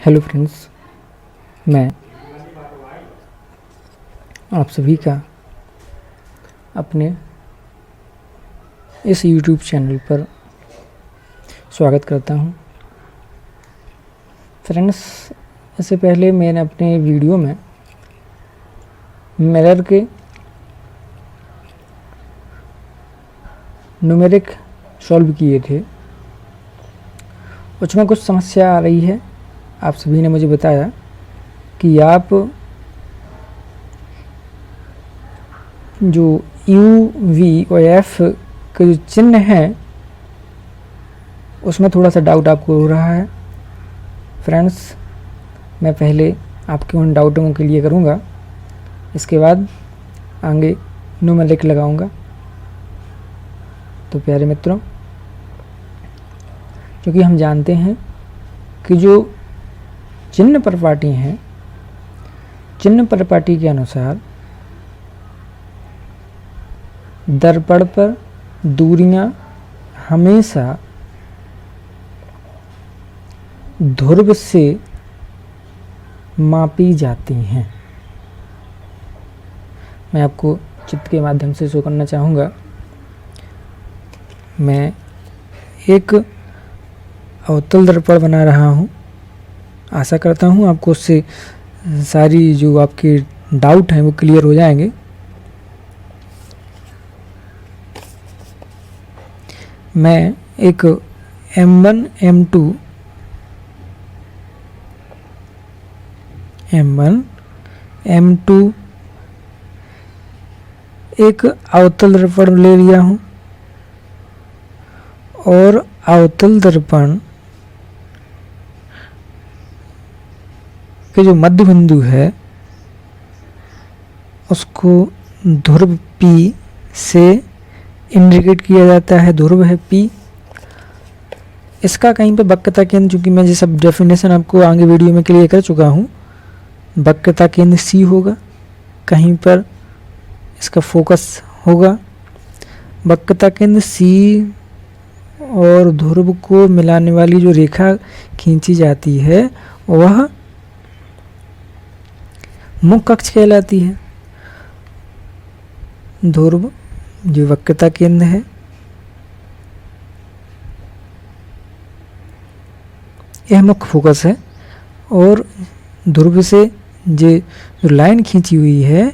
Hello friends, मैं आप सभी का अपने इस यूट्यूब चैनल पर स्वागत करता हूं। फ्रेंड्स, इससे पहले मैंने अपने वीडियो में मिरर के न्यूमेरिक सॉल्व किए थे। उसमें कुछ समस्या आ रही है। आप सभी ने मुझे बताया कि आप जो यू वी और एफ के जो चिन्ह हैं उसमें थोड़ा सा डाउट आपको हो रहा है। फ्रेंड्स, मैं पहले आपके उन डाउटों को क्लियर करूंगा, इसके बाद आगे न्यूमेरिक लगाऊंगा। तो प्यारे मित्रों, क्योंकि हम जानते हैं कि जो चिन्ह परिपाटी हैं, चिन्ह परिपाटी के अनुसार दर्पण पर दूरियां हमेशा ध्रुव से मापी जाती हैं। मैं आपको चित्र के माध्यम से शो करना चाहूँगा। मैं एक अवतल दर्पण बना रहा हूँ। आशा करता हूँ आपको उससे सारी जो आपके डाउट हैं वो क्लियर हो जाएंगे। मैं एक M1 M2 एक अवतल दर्पण ले लिया हूँ और अवतल दर्पण के जो मध्य बिंदु है उसको ध्रुव P से इंडिकेट किया जाता है। ध्रुव है P। इसका कहीं पे वक्रता केंद्र, चूंकि मैं ये सब डेफिनेशन आपको आगे वीडियो में क्लियर कर चुका हूँ, वक्रता केंद्र C होगा। कहीं पर इसका फोकस होगा। वक्रता केंद्र C और ध्रुव को मिलाने वाली जो रेखा खींची जाती है वह मुख्य अक्ष कहलाती है। ध्रुव जो वक्रता केंद्र है, यह मुख्य फोकस है और ध्रुव से जो लाइन खींची हुई है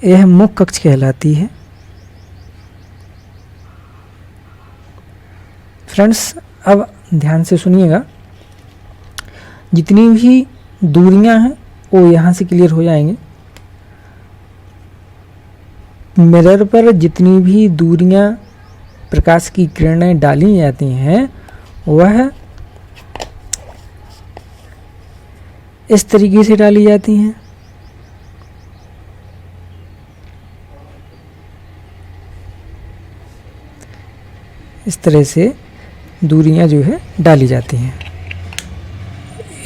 यह मुख्य अक्ष कहलाती है। फ्रेंड्स, अब ध्यान से सुनिएगा। जितनी भी दूरियां हैं वो यहाँ से क्लियर हो जाएंगे। मिरर पर जितनी भी दूरियां प्रकाश की किरणें डाली जाती हैं वह इस तरीके से डाली जाती हैं। इस तरह से दूरियां जो है डाली जाती हैं।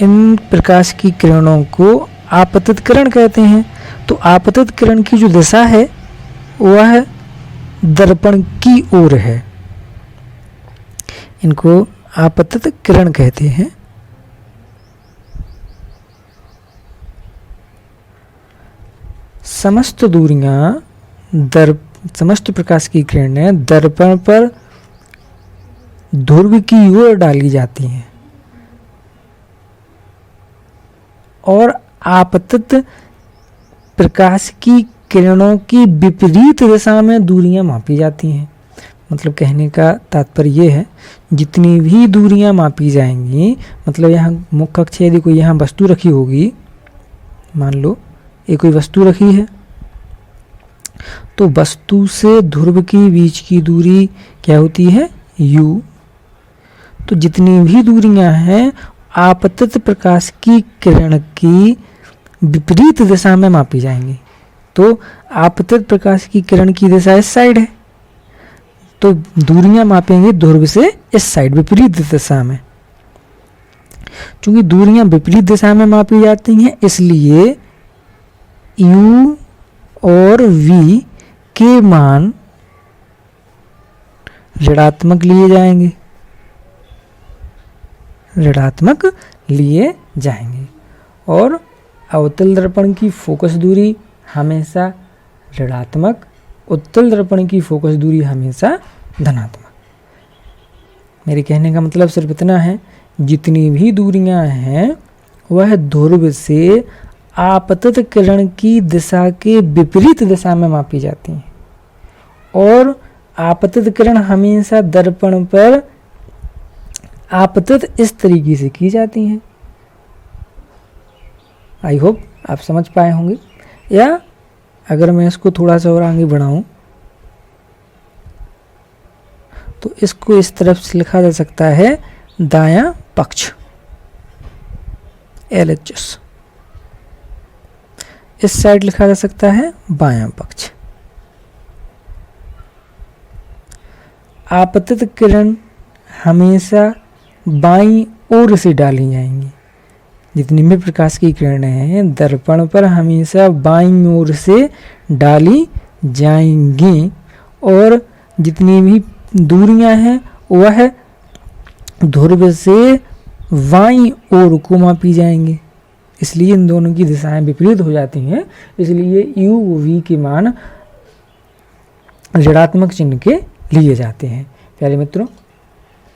इन प्रकाश की किरणों को आपतित किरण कहते हैं। तो आपतित किरण की जो दिशा है वह दर्पण की ओर है। इनको आपतित किरण कहते हैं। समस्त दूरियां समस्त प्रकाश की किरणें दर्पण पर ध्रुव की ओर डाली जाती हैं और आपतित प्रकाश की किरणों की विपरीत दिशा में दूरियां मापी जाती हैं। मतलब कहने का तात्पर्य ये है, जितनी भी दूरियां मापी जाएंगी, मतलब यहाँ मुख्य अक्ष यदि कोई यहाँ वस्तु रखी होगी, मान लो ये कोई वस्तु रखी है, तो वस्तु से ध्रुव की बीच की दूरी क्या होती है? U। तो जितनी भी दूरियां हैं आपतित प्रकाश की किरण की विपरीत दिशा में मापी जाएंगी। तो आपतित प्रकाश की किरण की दिशा इस साइड है, तो दूरियां मापेंगे ध्रुव से इस साइड विपरीत दिशा में। चूंकि दूरियां विपरीत दिशा में मापी जाती हैं इसलिए U और V के मान ऋणात्मक लिए जाएंगे। ऋणात्मक लिए जाएंगे और अवतल दर्पण की फोकस दूरी हमेशा ऋणात्मक, उत्तल दर्पण की फोकस दूरी हमेशा धनात्मक। मेरे कहने का मतलब सिर्फ इतना है, जितनी भी दूरियां हैं वह ध्रुव से आपतित किरण की दिशा के विपरीत दिशा में मापी जाती हैं और आपतित किरण हमेशा दर्पण पर आपतित इस तरीके से की जाती हैं। आई होप आप समझ पाए होंगे। या अगर मैं इसको थोड़ा सा और आगे बढ़ाऊं तो इसको इस तरफ से लिखा जा सकता है दायां पक्ष LHS, इस साइड लिखा जा सकता है बायां पक्ष। आपतित किरण हमेशा बाईं ओर से डाली जाएंगी। जितनी भी प्रकाश की किरणें हैं दर्पण पर हमेशा बाईं ओर से डाली जाएंगी और जितनी भी दूरियां हैं वह ध्रुव से वाईं ओर को मापी जाएंगे। इसलिए इन दोनों की दिशाएं विपरीत हो जाती हैं, इसलिए u v के मान ऋणात्मक चिन्ह के लिए जाते हैं। प्यारे मित्रों,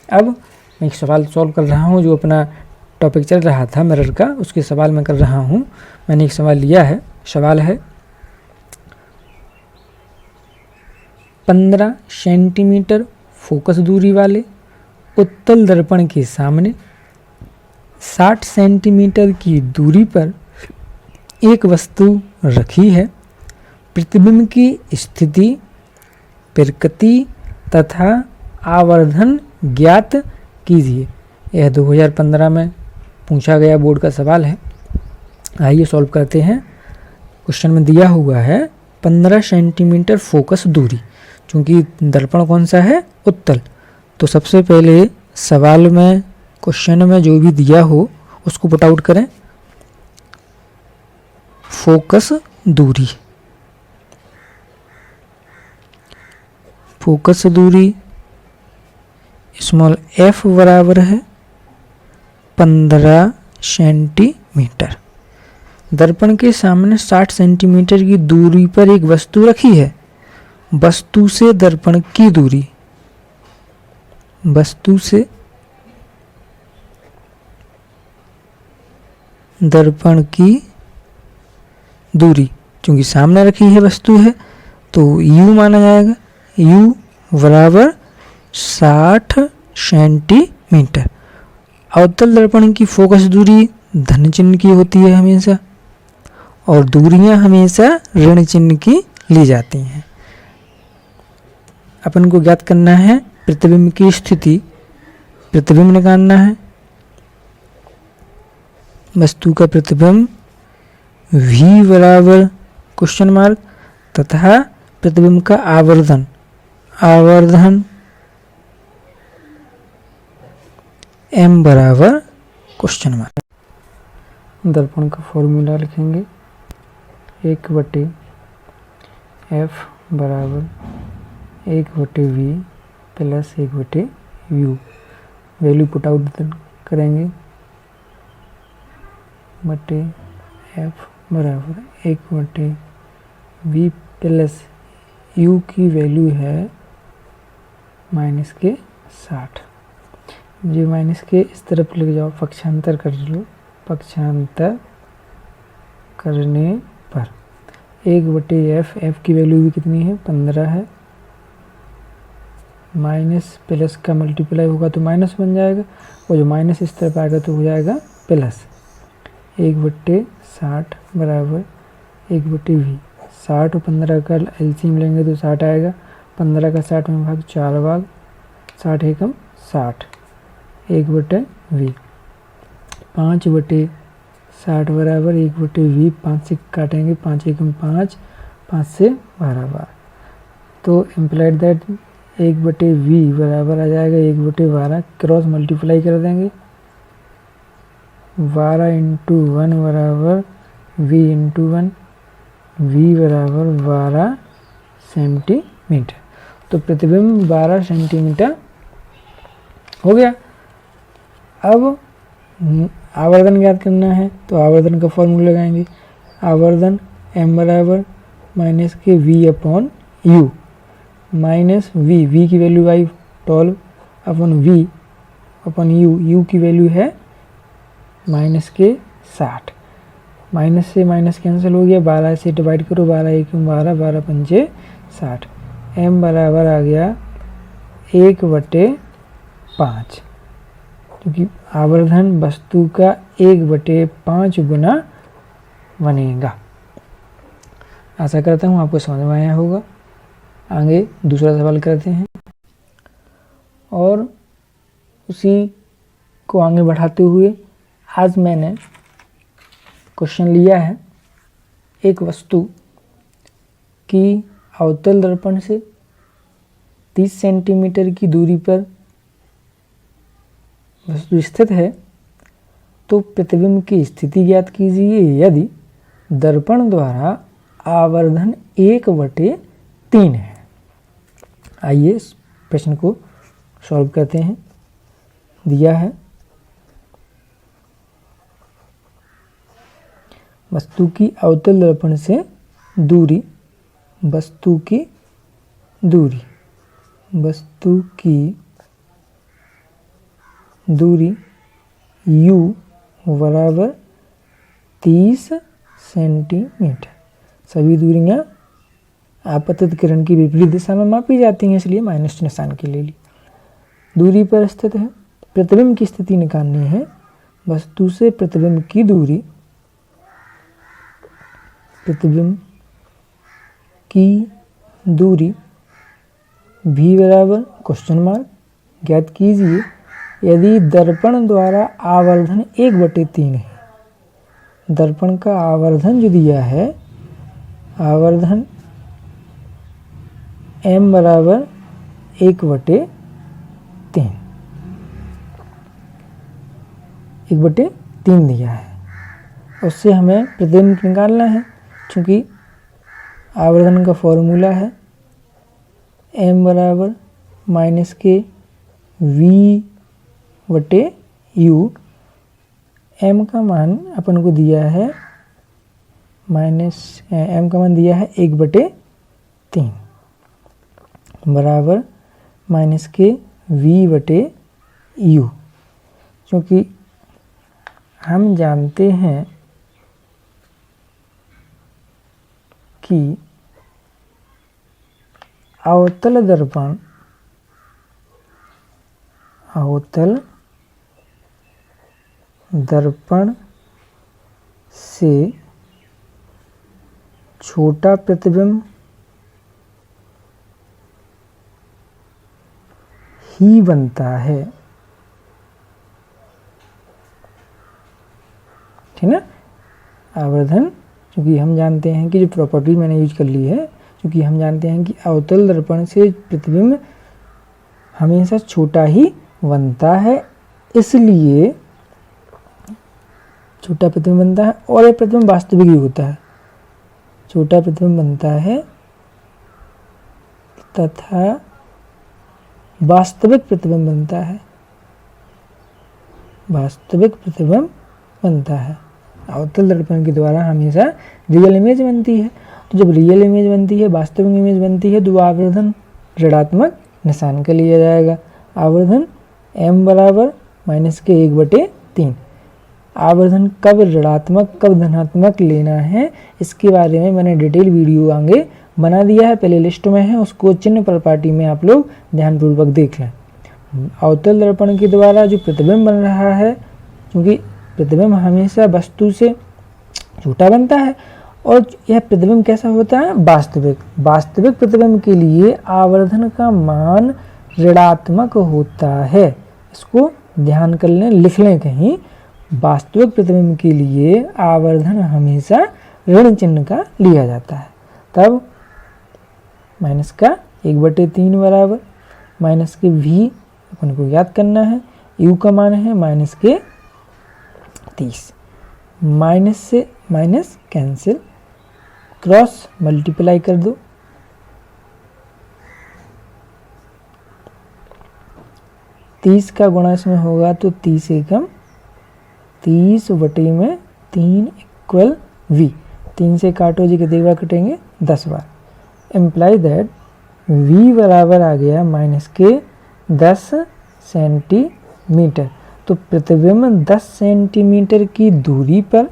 अब मैं एक सवाल सॉल्व कर रहा हूं, जो अपना टॉपिक चल रहा था मिरर का, उसके सवाल मैं कर रहा हूं। मैंने एक सवाल लिया है, सवाल है 15 सेंटीमीटर फोकस दूरी वाले उत्तल दर्पण के सामने 60 सेंटीमीटर की दूरी पर एक वस्तु रखी है। प्रतिबिंब की स्थिति, प्रकृति तथा आवर्धन ज्ञात कीजिए। यह 2015 में पूछा गया बोर्ड का सवाल है। आइए सॉल्व करते हैं। क्वेश्चन में दिया हुआ है 15 सेंटीमीटर फोकस दूरी, चूंकि दर्पण कौन सा है, उत्तल। तो सबसे पहले सवाल में, क्वेश्चन में जो भी दिया हो उसको पुट आउट करें। फोकस दूरी, फोकस दूरी स्मॉल f बराबर है 15 सेंटीमीटर। दर्पण के सामने 60 सेंटीमीटर की दूरी पर एक वस्तु रखी है। वस्तु से दर्पण की दूरी, वस्तु से दर्पण की दूरी, क्योंकि सामने रखी है वस्तु है तो u माना जाएगा। u बराबर 60 सेंटीमीटर। अवतल दर्पण की फोकस दूरी धन चिन्ह की होती है हमेशा, और दूरियां हमेशा ऋण चिन्ह की ली जाती हैं। अपन को ज्ञात करना है प्रतिबिंब की स्थिति, प्रतिबिंब निकालना है। वस्तु का प्रतिबिंब v बराबर क्वेश्चन मार्क तथा प्रतिबिंब का आवर्धन, आवर्धन m बराबर क्वेश्चन मार्क। दर्पण का फॉर्मूला लिखेंगे 1/f बराबर 1/v plus 1/u। Value put out करेंगे। बटे f बराबर 1/v प्लस u की वैल्यू है माइनस के 60। ये माइनस के इस तरफ ले जाओ, पक्षांतर कर लो। पक्षांतर करने पर 1/f, f की वैल्यू भी कितनी है, 15 है। माइनस प्लस का मल्टीप्लाई होगा तो माइनस बन जाएगा, और जो माइनस इस तरफ आएगा तो हो जाएगा प्लस। 1/60 बराबर 1/v। 60 और 15 का एलसीएम लेंगे तो 60 आएगा। 15 का 60 में भाग 4 भाग, 60 एकम 60, 1/v। 5/60 बराबर 1/v। 5 से काटेंगे, 5 एकम 5, 5 से 12 बार। तो इम्प्लाइड दैट 1/v बराबर आ जाएगा 1/12। क्रॉस मल्टीप्लाई कर देंगे। 12 × 1 बराबर v × 1, v बराबर 12 सेंटीमीटर। तो प्रतिबिंब 12 सेंटीमीटर हो गया। अब आवर्धन ज्ञात करना है तो आवर्धन का फॉर्मूला लगाएंगे, आवर्धन m बराबर माइनस के v upon you, minus v की value I 12 upon v upon you की वैल्यू है माइनस के 60, माइनस से माइनस कैंसिल हो गया, 12 से डिवाइड करो, 12 एक 12, 12 पंचे 60, m बराबर आ गया 1/5, क्योंकि आवर्धन वस्तु का 1/5 गुना बनेगा। आशा करता हूँ आपको समझ में आया होगा। आगे दूसरा सवाल करते हैं और उसी को आगे बढ़ाते हुए आज मैंने क्वेश्चन लिया है, एक वस्तु की अवतल दर्पण से 30 सेंटीमीटर की दूरी पर वस्तु स्थित है तो प्रतिबिंब की स्थिति ज्ञात कीजिए यदि दर्पण द्वारा आवर्धन 1/3 है। आइए इस प्रश्न को सॉल्व करते हैं। दिया है वस्तु की अवतल दर्पण से दूरी, वस्तु की दूरी u बराबर 30 सेंटीमीटर। सभी दूरियां आपतित किरण की विपरीत दिशा में मापी जाती हैं, इसलिए माइनस निशान के ले ली। दूरी पर स्थित है, प्रतिबिंब की स्थिति निकालनी है। वस्तु से प्रतिबिंब की दूरी, v बराबर क्वेश्चन मार्क ज्ञात कीजिए यदि दर्पण द्वारा आवर्धन 1/3 है। दर्पण का आवर्धन जो दिया है, आवर्धन m बराबर 1/3 दिया है, उससे हमें प्रतिबिंब निकालना है। चूँकि आवर्धन का फॉर्मूला है m बराबर माइनस के v/u, m का मान अपन को दिया है m का मान दिया है 1/3 बराबर माइनस के v/u। क्योंकि हम जानते हैं कि अवतल दर्पण से छोटा प्रतिबिंब ही बनता है, ठीक ना। आवर्धन, क्योंकि हम जानते हैं कि जो प्रॉपर्टी मैंने यूज कर ली है, क्योंकि हम जानते हैं कि अवतल दर्पण से प्रतिबिंब हमेशा छोटा ही बनता है, इसलिए छोटा प्रतिबिंब बनता है और ये प्रतिबिंब वास्तविक ही होता है। छोटा प्रतिबिंब बनता है तथा वास्तविक प्रतिबिंब बनता है। अवतल दर्पण के द्वारा हमेशा रियल इमेज बनती है, तो जब रियल इमेज बनती है, वास्तविक इमेज बनती है, तो आवर्धन ऋणात्मक निशान का लिया जाएगा। आवर्धन m बराबर माइनस के 1/3। आवर्धन कब ऋणात्मक कब धनात्मक लेना है, इसके बारे में मैंने डिटेल वीडियो आगे बना दिया है, प्ले लिस्ट में है, उसको चिन्ह प्रॉपर्टी में आप लोग ध्यानपूर्वक देख लें। अवतल दर्पण के द्वारा जो प्रतिबिंब बन रहा है, क्योंकि प्रतिबिंब हमेशा वस्तु से छोटा बनता है और यह प्रतिबिंब कैसा होता है, वास्तविक प्रतिबिंब के लिए आवर्धन का मान ऋणात्मक होता है। इसको ध्यान कर लें, लिख लें कहीं। वास्तविक प्रतिबिंब के लिए आवर्धन हमेशा ऋण चिन्ह का लिया जाता है। तब माइनस का 1/3 बराबर माइनस के v अपन को याद करना है, u का मान है माइनस के 30। माइनस से माइनस कैंसिल, क्रॉस मल्टीप्लाई कर दो, 30 का गुणा इसमें होगा तो 30 एकम 30/3 इक्वल v। 3 से काटो जी, कितनी बार कटेंगे? 10 बार। इम्प्लाई दैट v बराबर आ गया -k 10 सेंटीमीटर। तो प्रतिबिंब 10 सेंटीमीटर की दूरी पर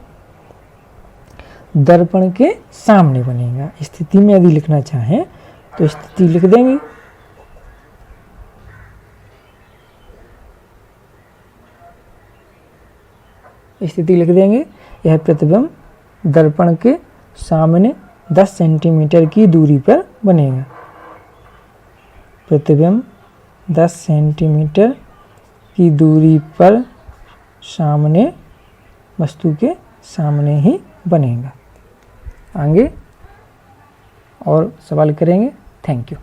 दर्पण के सामने बनेगा। स्थिति में यदि लिखना चाहें तो स्थिति लिख देंगे। स्थिति लिख देंगे, यह प्रतिबिंब दर्पण के सामने 10 सेंटीमीटर की दूरी पर बनेगा। प्रतिबिंब 10 सेंटीमीटर की दूरी पर सामने, वस्तु के सामने ही बनेगा। आगे और सवाल करेंगे। Thank you.